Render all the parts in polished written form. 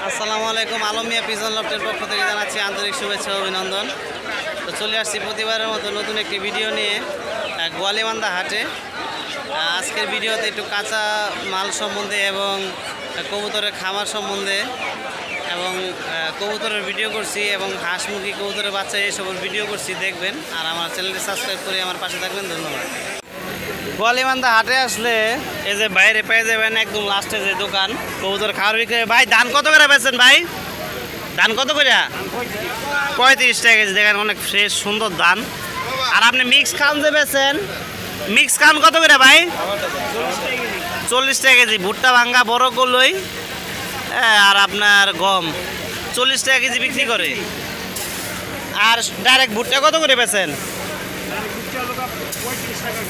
আসসালামু আলাইকুম। আলমিয়া পিজন লফটের পক্ষ থেকে জানাচ্ছি আন্তরিক শুভেচ্ছা ও অভিনন্দন। তো চলে আসছি প্রতিবারের মতো নতুন একটি ভিডিও নিয়ে গোয়ালিমান্দা হাটে। আজকের ভিডিওতে একটু কাঁচা মাল সম্বন্ধে এবং কবুতরের খামার সম্বন্ধে এবং কবুতরের ভিডিও করছি এবং হাঁস মুরগি কবুতরের বাচ্চা এইসবের ভিডিও করছি, দেখবেন। আর আমার চ্যানেলটি সাবস্ক্রাইব করে আমার পাশে থাকবেন। ধন্যবাদ। গোয়ালিমান্দা হাটে আসলে এই যে বাইরে পেয়ে যাবেন একদম লাস্টে যে দোকান কবুতর খাওয়ার বিক্রি। ভাই ধান কত করে বেচেন ভাই? ধান কত করে? 35 টাকা কেজি। দেখেন অনেক ফ্রেশ সুন্দর ধান। আর আপনি মিক্স খান যে বেচেন, মিক্স খান কত করে ভাই? 40 টাকা কেজি। ভুট্টা ভাঙ্গা বড় গুলোই আর আপনার গম 40 টাকা কেজি বিক্রি করে। আর ডাইরেক্ট ভুট্টা কত করে বেচেন?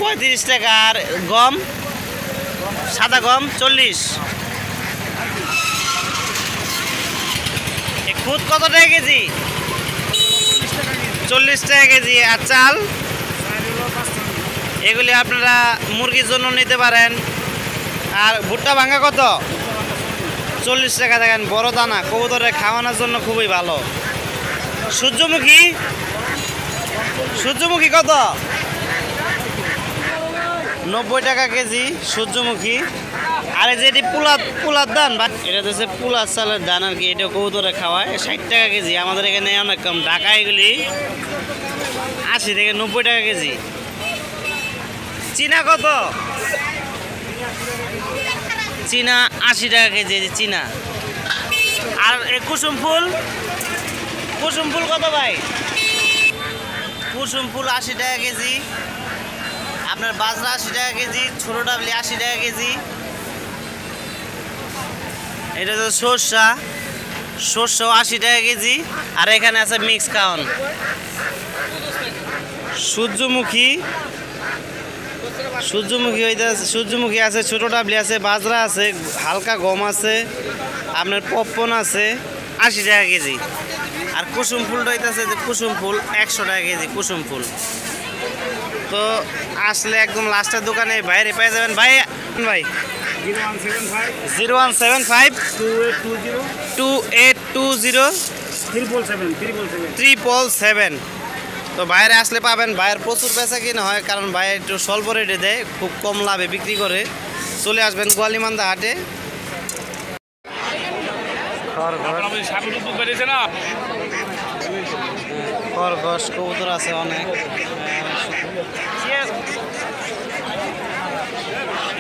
35 টাকা। আর গম, সাদা গম 40। খুদ কত টাকা কেজি? 40 টাকা কেজি। আর চাল এগুলি আপনারা মুরগির জন্য নিতে পারেন। আর ভুট্টা ভাঙ্গা কত? 40 টাকা। দেখেন বড় দানা, কবুতরে খাওয়ানোর জন্য খুবই ভালো। সূর্যমুখী, সূর্যমুখী কত? 90 টাকা কেজি সূর্যমুখী। আর যেটি পুলার ধান, এটা হচ্ছে পুলার চালের ধান আর কি। এটা কবুতরে খাওয়ায় 60 টাকা কেজি। আমাদের এখানে অনেক কম। ঢাকা এগুলি 80 থেকে 90 টাকা কেজি। চীনা কত? চীনা 80 টাকা কেজি চীনা। আর কুসুম ফুল, কুসুম ফুল কত ভাই? কুসুম ফুল 80 টাকা কেজি। আপনার বাজরা 80 টাকা কেজি। ছোটো ডাবলি 80 টাকা কেজি। এটা তো সর্ষা, সর্ষেও 80 টাকা কেজি। আর এখানে আছে মিক্স খাওয়ান। সূর্যমুখী, সূর্যমুখী হইতেছে, সূর্যমুখী আছে, ছোটো ডাবলি আছে, বাজরা আছে, হালকা গম আছে, আপনার পপকর্ন আছে 80 টাকা কেজি। আর কুসুম ফুলটা হইতেছে যে কুসুম ফুল 100 টাকা কেজি কুসুম ফুল। তো আসলে একদম লাস্টের দোকানে বাইরে পেয়ে যাবেন। ভাই ভাই 0175 2820 777। তো বাইরে আসলে পাবেন। বাইরের প্রচুর বেচা কিনা হয়, কারণ বাইরে একটু স্বল্প রেটে দেয়, খুব কম লাভে বিক্রি করে। চলে আসবেন গোয়ালিমান্দা হাটে। খরগোশ কবুতর আছে অনেক।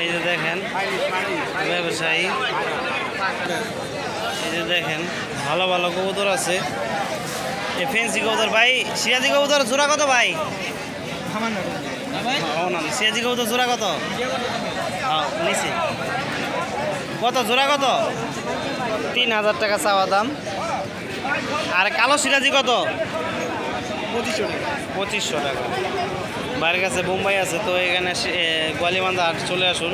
এই যে দেখেন ব্যবসায়ী, এই যে দেখেন ভালো ভালো কবুতর আছে। এই ফেন্সি কবুতর ভাই, সিরাজি কবুতর জোড়া কত ভাই? সিরাজি কবুতর জোড়া কত? নিচে কত জোড়া কত? 3000 টাকা চাওয়া দাম। আর কালো সিরাজি কত? 2500 টাকা। বাইরের কাছে বোম্বাই আছে। তো এখানে গোয়ালিমান্দা হাট চলে আসুন।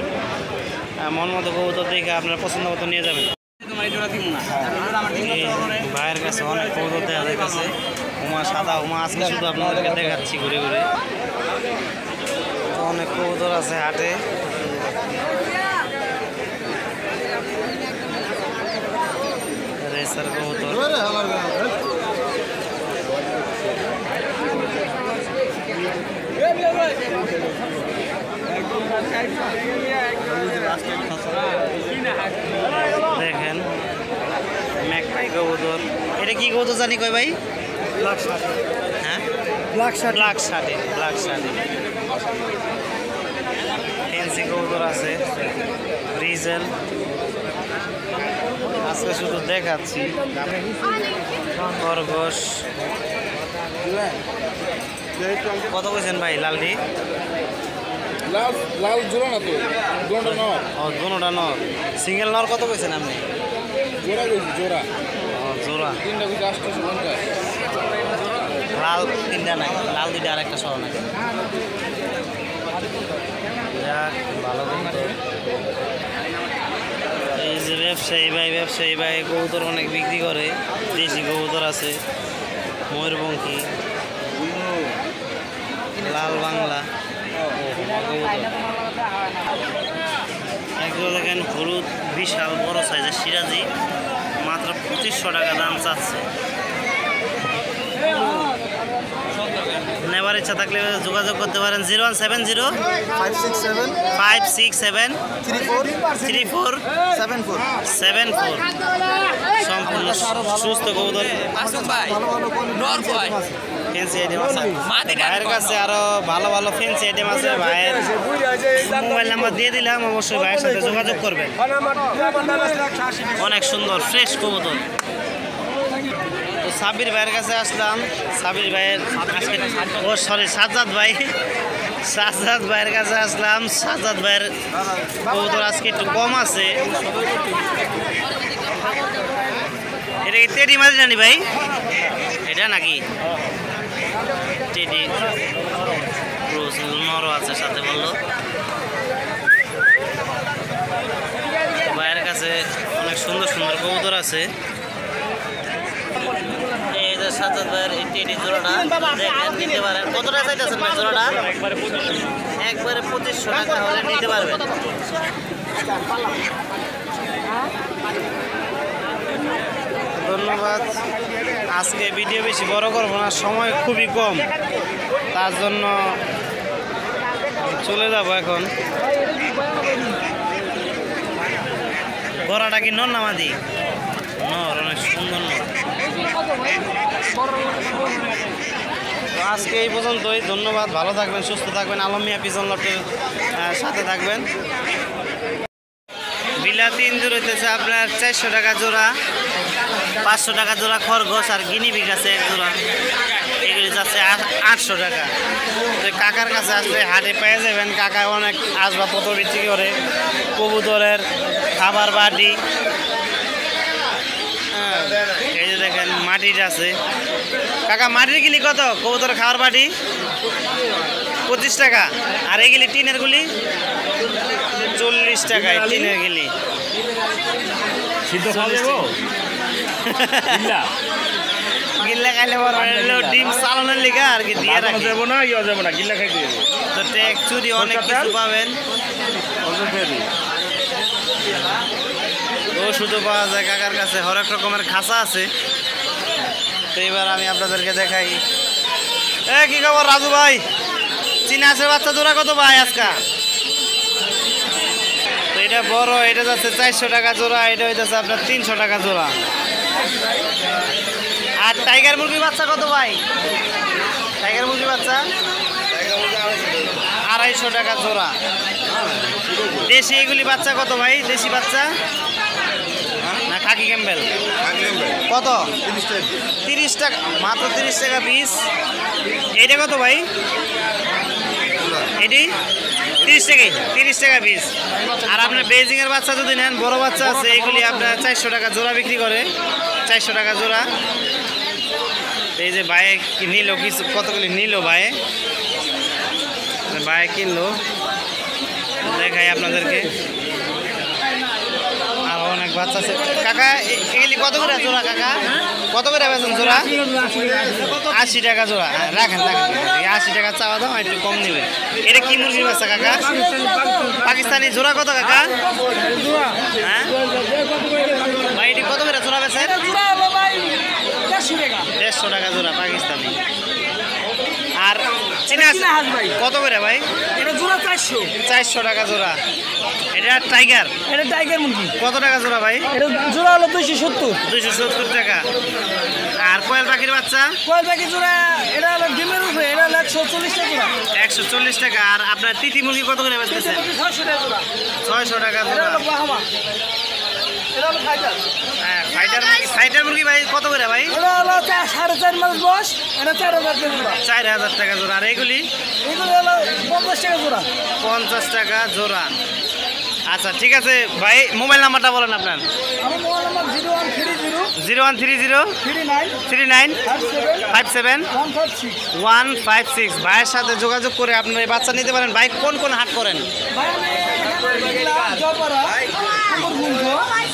মন মতো কবুতর দেখে আপনারা পছন্দ মতো নিয়ে যাবেন। ভাইয়ের কাছে অনেক কবুতর দেখা যাচ্ছে। হুমা সাদা হুমা আজকে শুধু আপনাদেরকে দেখাচ্ছি ঘুরে ঘুরে। অনেক কবুতর আছে হাটে। রেসার কবুতর, দেখেন ম্যাকপাই কবুতর। এটা কি কবুতর জানি কয় ভাই? হ্যাঁ, ব্ল্যাক শার্টে। ফেন্সি কবুতর আছে, রিজেল। আজকে শুধু দেখাচ্ছি। খরগোশ কত বলছেন ভাই? লালটি লাল জোড়া না তো, জোড়াটা নর। ও দুটোটা নর। সিঙ্গেল নর কত কইছেন আপনি? জোড়া কইছি জোড়া। ও জোড়া। তিনটা কইছি 850। লাল তিনটা নাই, লাল দুইটা আর একটা সহ নাই। যাক ভালো কবুতর। এই যে ব্যবসায়ী ভাই কবুতর অনেক বিক্রি করে। দেশি কবুতর আছে, ময়ূরপঙ্খী, লাল বাংলা কবুতর। একদম দেখেন হলুদ বিশাল বড় সাইজের সিরাজি মাত্র 2500 টাকা দাম চাচ্ছে। নেবার ইচ্ছা থাকলে যোগাযোগ করতে পারেন 0170 567 567 34 34 74 74 সম্পূর্ণ সুস্থ কবুতর। ফ্যান্সি আইটেম আছে ভাইয়ের কাছে, আরো ভালো ভালো ফ্যান্সি আইটেম আছে। ভাইয়ের মোবাইল নাম্বার দিয়ে দিলাম, অবশ্যই ভাইয়ের সাথে যোগাযোগ করবেন। অনেক সুন্দর ফ্রেশ কবুতর। তো সাবির ভাইয়ের কাছে আসলাম। সাবির ভাইয়ের সাজ্জাদ ভাইয়ের কাছে আসলাম। সাজ্জাদ ভাইয়ের কবুতর আজকে একটু কম আছে। এটা কি টেডি মাঝি জানি ভাই? এটা নাকি টেডি নরও আছে সাথে বললো। ভাইয়ের কাছে অনেক সুন্দর সুন্দর কবুতর আছে। এই যে সাজ্জাদ ভাইয়ের এই টেডি জোড়াটা দেখেন, নিতে পারেন। কত টাকা চাইতেছেন ভাই জোড়াটা? একবারে 2500 টাকা হলে নিতে পারবেন। ধন্যবাদ। আজকে ভিডিও বেশি বড় করবো না, সময় খুবই কম, তার জন্য চলে যাব এখন। গড়াটা কি নর না মাদি? নর, অনেক সুন্দর নর। তো আজকে এই পর্যন্তই। ধন্যবাদ, ভালো থাকবেন, সুস্থ থাকবেন। আলম মিয়া পিজন লটের সাথে থাকবেন। বিলাতি ইন্দুর হইতেছে আপনার 400 টাকা জোড়া, 500 টাকা জোড়া খরগোশ, আর গিনিপিগ আছে এক জোড়া, এগুলি যাচ্ছে 800 টাকা। তো কাকার কাছে আসলে হাটে পেয়ে যাবেন। কাকা অনেক আসবাবপত্র বিক্রি করে, কবুতরের খাবার বাটি। এই যে দেখেন মাটির আছে। কাকা মাটির গিলি কত? কবুতরের খাবার বাটি 25 টাকা, আর এগুলি টিনের গুলি 40 টাকায়। টিনের গিলি গিল্লা খাইলে ডিম চালানোর লিগা আর কি দিয়ে রাখি। তো ট্যাগ চুরি অনেক কিছু পাবেন। ওষুধও পাওয়া যায় কাকার কাছে, হরেক রকমের খাঁচা আছে। তো এবার আমি আপনাদেরকে দেখাই। কি খবর রাজু ভাই? চীনা আছে বাচ্চা জোড়া কত ভাই আজকা? তো এটা বড়, এটা যাচ্ছে 400 টাকা জোড়া, এটা হইতেছে আপনার 300 টাকা জোড়া। আর টাইগার মুরগির বাচ্চা কত ভাই? টাইগার মুরগির বাচ্চা 250 টাকা জোড়া। দেশি এগুলি বাচ্চা কত ভাই? দেশি বাচ্চা না খাকি ক্যাম্বেল কত? 30 টাকা, মাত্র 30 টাকা পিস। এটা কত ভাই? এটি 30 টাকাই, 30 টাকা পিস। আর আপনার বেজিংয়ের বাচ্চা যদি নেন, বড় বাচ্চা আছে, এগুলি আপনার 400 টাকা জোড়া বিক্রি করে, 400 টাকা জোড়া। এই যে ভাই নিল কিছু, কতগুলি নিল ভাই, ভাই কিনলো, দেখাই আপনাদেরকে। আর অনেক বাচ্চা আছে। কাকা এগুলি কত করে জোড়া? কাকা কত করে বেছেন জোড়া? 80 টাকা জোড়া। রাখেন রাখেন, 80 টাকা চাওয়া দাও, একটু কম নেবে। এটা কি মুরগির বাচ্চা কাকা? পাকিস্তানি জোড়া কত কাকা? হ্যাঁ ভাই, এটি কত করে জোড়া বেছেন? 150 টাকা জোড়া পাকিস্তানি। আর চীনা কত করে ভাই? এটা জোড়া 400 টাকা জোড়া। এটা টাইগার, এটা টাইগার মুরগি কত টাকা জোড়া ভাই? এটা জোড়া হলো 270 টাকা। আর কোয়েল পাখির বাচ্চা? কোয়েল পাখি জোড়া এটা হলো ডিমের উপরে, এটা হলো 140 টাকা জোড়া। 140 টাকা। আর আপনার তিতি মুরগি কত করে বেচতেছেন? 600 টাকা জোড়া। 600 টাকা এটা জোড়া। হলো বাহামা, এটা হলো ফাইটার। হ্যাঁ ফাইটার মুরগি ভাই কত করে ভাই? এটা হলো 4.5 মাস বয়স, এটা 4000 টাকা জোড়া। 4000 টাকা জোড়া। আর এগুলি? এগুলো হলো 50 টাকা জোড়া। 50 টাকা জোড়া। আচ্ছা ঠিক আছে ভাই, মোবাইল নাম্বারটা বলেন আপনার। আমার মোবাইল নাম্বার 0130 39 57 156। ভাইয়ের সাথে যোগাযোগ করে আপনার এই বাচ্চা নিতে পারেন। ভাই কোন কোন হাট করেন?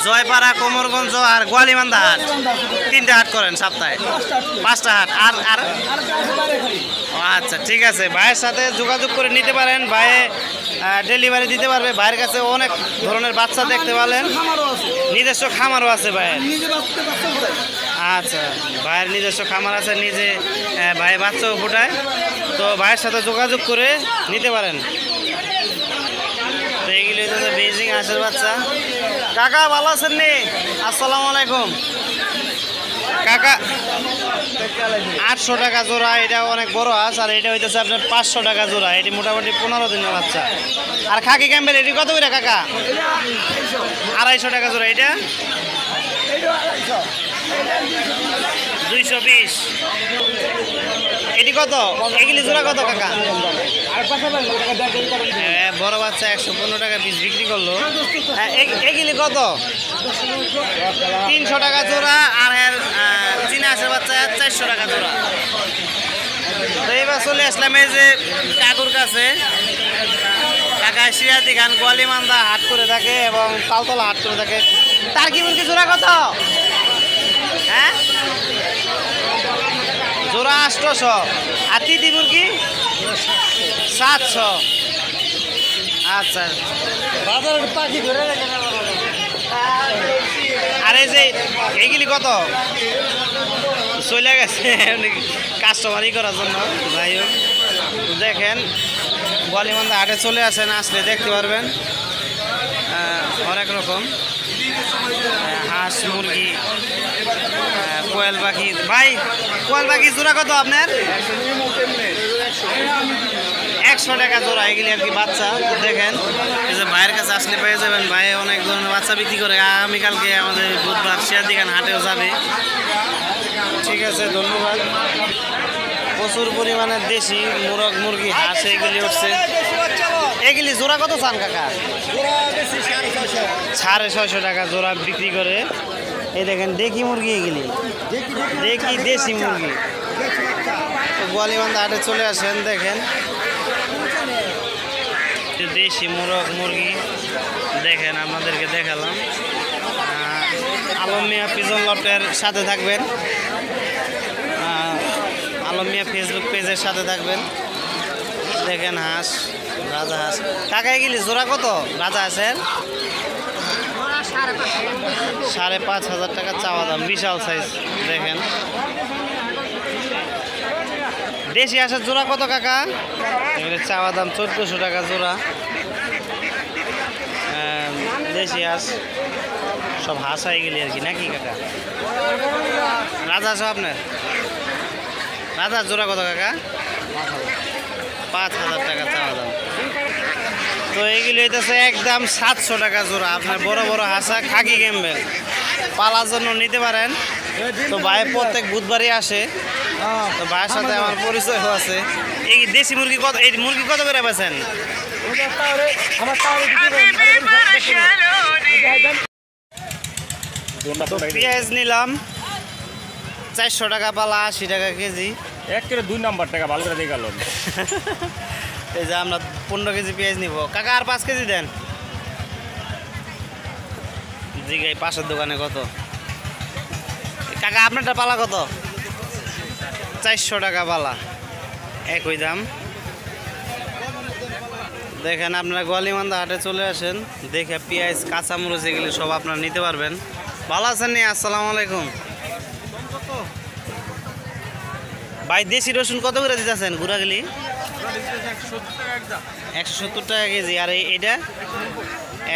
জয়পাড়া, কোমরগঞ্জ আর গোয়ালিমান্দা হাট, 3টে হাট করেন সপ্তাহে, 5টা হাট। আর আর ও আচ্ছা, ঠিক আছে, ভাইয়ের সাথে যোগাযোগ করে নিতে পারেন, ভাই ডেলিভারি দিতে পারবে। ভাইয়ের কাছে অনেক ধরনের বাচ্চা দেখতে পারেন, নিজস্ব খামারও আছে ভাইয়ের। আচ্ছা, ভাইয়ের নিজস্ব খামার আছে, নিজে ভাই বাচ্চাও ফোটায়, তো ভাইয়ের সাথে যোগাযোগ করে নিতে পারেন। তো এইগুলি হচ্ছে বেজিং হাঁসের বাচ্চা। কাকা ভালো আছেন নি? আসসালামু আলাইকুম কাকা। 800 টাকা জোড়া, এটা অনেক বড় হাঁস। আর এটা হইতেছে আপনার 500 টাকা জোড়া, এটি মোটামুটি 15 দিনের বাচ্চা। আর খাকি ক্যাম্বেল এটি কত করে কাকা? 250 টাকা জোড়া। এটা 220। এটি কত? এগুলি জোড়া কত কাকা? বড় বাচ্চা 115 টাকা পিস বিক্রি করলো। এগুলি কত? 300 টাকা জোড়া। আর এর চীনা হাঁসের বাচ্চা 400 টাকা জোড়া। তো এবার চলে আসলাম এই যে কাকুর কাছে। কাকা সিরাজি খান গোয়ালিমান্দা হাট করে থাকে এবং তালতলা হাট করে থাকে। তার কি মুরগি জোড়া কত? হ্যাঁ, জোড়া 800। আর তিতি মুরগি 700। আচ্ছা, আর এই যে এইগুলি কত? চলে গেছে কাস্টমারই করার জন্য। যাই হোক, দেখেন গোয়ালিমান্দা হাটে চলে আসেন, আসলে দেখতে পারবেন অনেক রকম হাঁস, মুরগি, কোয়েল পাখি। ভাই, কোয়েল পাখি জোড়া কত আপনার? 100 টাকা জোড়া। এগুলি আর কি বাচ্চা। দেখেন এই যে ভাইয়ের কাছে আসলে পেয়ে যাবেন। ভাই অনেক ধরনের বাচ্চা বিক্রি করে। আগামীকালকে আমাদের বুধবার সিরাজদিখান হাটেও যাবে। ঠিক আছে, ধন্যবাদ। প্রচুর পরিমাণে দেশি মোরগ, মুরগি, হাঁস এগুলি উঠছে। এগুলি জোড়া কত চান কাকা? 650 টাকা জোড়া বিক্রি করে। এই দেখেন দেখি মুরগি, এগুলি দেখি দেশি মুরগি। গোয়ালিমান্দা হাটে চলে আসেন, দেখেন দেশি মোরগ, মুরগি দেখেন, আপনাদেরকে দেখালাম। আলম মিয়া পিজন লটের সাথে থাকবেন, আলম মিয়া ফেসবুক পেজের সাথে থাকবেন। দেখেন হাঁস, রাজা হাঁস। কাকা এগুলি জোড়া কত রাজা হাঁসের? 5,500 টাকা চাওয়া দাম, বিশাল সাইজ। দেখেন দেশি হাঁসের জোড়া কত কাকা? এগুলি চাওয়া দাম 1400 টাকা জোড়া। দেশি হাঁস সব হাঁস হয়ে গেলি আর কি, নাকি কাকা? রাজা হাঁস আপনার? রাজা জোড়া কত কাকা? 5,000 টাকা চাওয়া দাম। তো এইগুলি হইতেছে একদম 700 টাকা জোড়া। আপনার বড় বড় হাঁসা খাকি ক্যাম্বেল পালার জন্য নিতে পারেন। তো ভাই প্রত্যেক বুধবারই আসে, তো ভাইয়ের সাথে আমার পরিচয় আছে। এই দেশি মুরগি কত? এই মুরগি কত করে বেছেন? তো পেঁয়াজ নিলাম 400 টাকা পালা, 80 টাকা কেজি। 2 নাম্বার টাকা ভালো করে দিয়ে গেল। এই যে আমরা 15 কেজি পেঁয়াজ নিব। কাকা আর 5 কেজি দেন। জিগাই পাশের দোকানে কত? কাকা আপনারটা পালা কত? 400 টাকা পালা, একই দাম। দেখেন আপনারা গোয়ালিমান্দা হাটে চলে আসেন, দেখে পেঁয়াজ, কাঁচামরিচ এগুলি সব আপনারা নিতে পারবেন। ভালো আছেন নি? আসসালামু আলাইকুম ভাই। দেশি রসুন কত করে দিতেছেন গুড়াগুলি? 170 টাকা কেজি। আর এইটা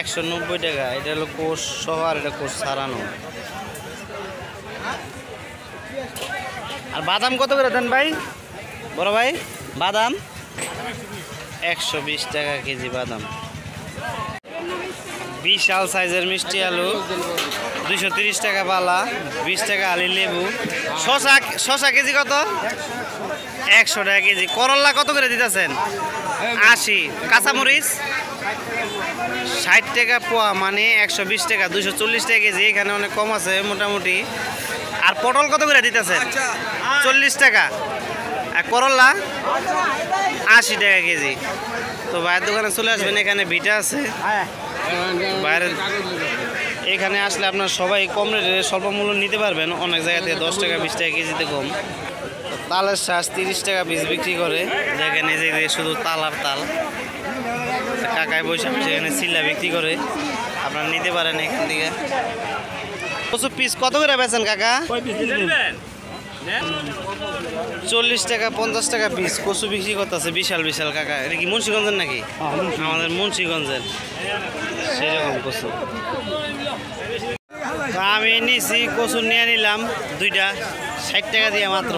190 টাকা। এটা হলো কোষ সহ, আর এটা কোষ ছাড়ানো। আর বাদাম কত করে দেন ভাই? বড় ভাই বাদাম 120 টাকা কেজি বাদাম। বিশাল সাইজের মিষ্টি আলু 230 টাকা পালা, 20 টাকা আলি লেবু। শশা কেজি কত? 100 টাকা কেজি। করল্লা কত করে দিতেছেন? 80। কাঁচামরিচ 60 টাকা পোয়া, মানে 120 টাকা, 240 টাকা কেজি। এখানে অনেক কম আছে মোটামুটি। আর পটল কত করে দিতেছেন? 40 টাকা। আর করল্লা 80 টাকা কেজি। তো ভাইয়ের দোকানে চলে আসবেন, এখানে ভিটা আছে। বাইরের এখানে আসলে আপনার সবাই কম রেটে স্বল্প মূল্য নিতে পারবেন, অনেক জায়গা থেকে 10 টাকা 20 টাকা কেজিতে কম। তালের শ্বাস 30 টাকা পিস বিক্রি করে, দেখেন এই যে শুধু তাল আর তাল। কাকায় বসে সেখানে সিল্লা বিক্রি করে, আপনারা নিতে পারেন এখান থেকে। কচু পিস কত করে বেচেন কাকা? 40 টাকা 50 টাকা পিস কচু বিক্রি করতেছে, বিশাল বিশাল কাকা। এটা কি মুন্সিগঞ্জের নাকি? আমাদের মুন্সিগঞ্জের সেরকম কচু। আমি নিছি কচু নিয়ে নিলাম 2টা 60 টাকা দিয়ে মাত্র।